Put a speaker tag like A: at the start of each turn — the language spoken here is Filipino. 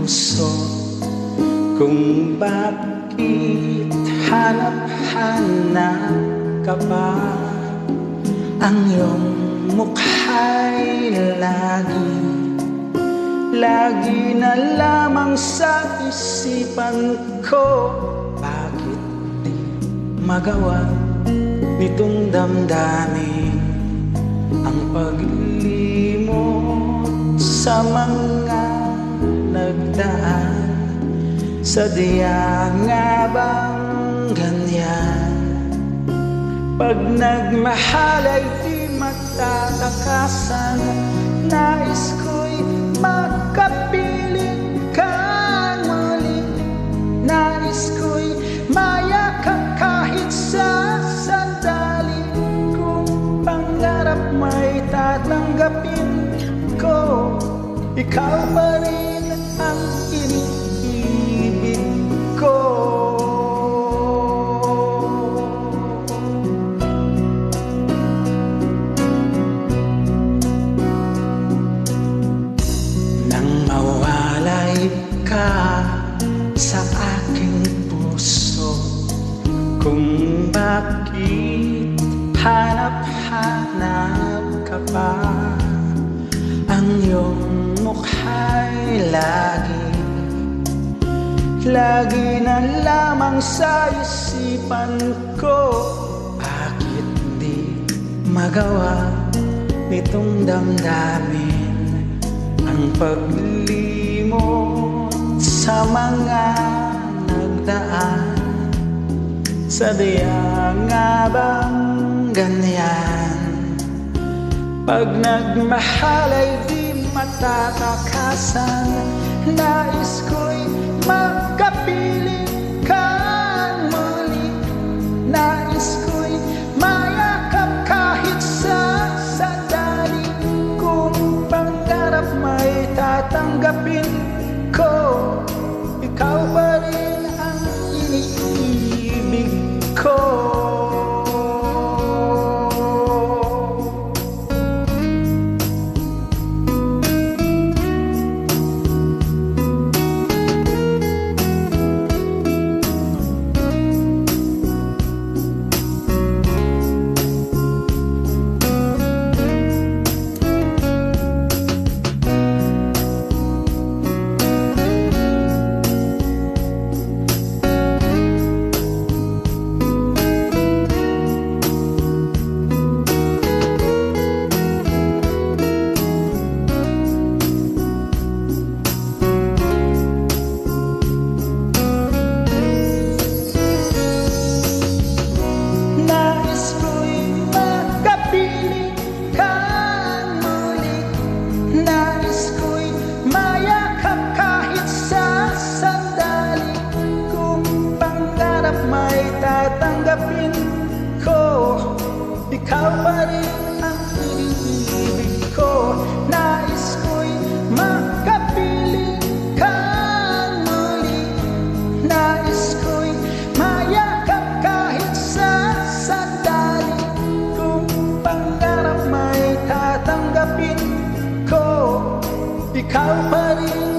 A: puso kung bakit hanap-hanap ka pa. Ang iyong mukha'y lagi na lamang sa isipan ko. Bakit di magawa nitong damdamin ang paglimot sa mga nagdaan? Sadya nga bang ganyan? Pag nagmahal ay di matatakasan. Nais ko'y makapiling ka muli. Nais ko'y mayakap kahit sa sandali. Kung pangarap may tatanggapin ko, ikaw pa rin ang iniibig ko. Nang mawalay ka sa aking puso, kung bakit hanap-hanap ka pa. Ang iyong mukha'y lagi na lamang sa isipan ko. Bakit di magawa nitong damdamin ang paglimot sa mga nagdaan? Sadya nga bang ganyan? Pag nagmahal ay di matatakasan. Nais ko'y makapiling ka muli. Nais ko'y mayakap kahit sa sandali. Kung pangarap may tatanggapin ko, ikaw pa rin ang iniibig ko. Tatanggapin ko, ikaw pa rin ang iniibig ko. Nais ko'y makapiling ka muli. Nais ko'y mayakap kahit sa sandali. Kung pangarap may tatanggapin ko, ikaw pa rin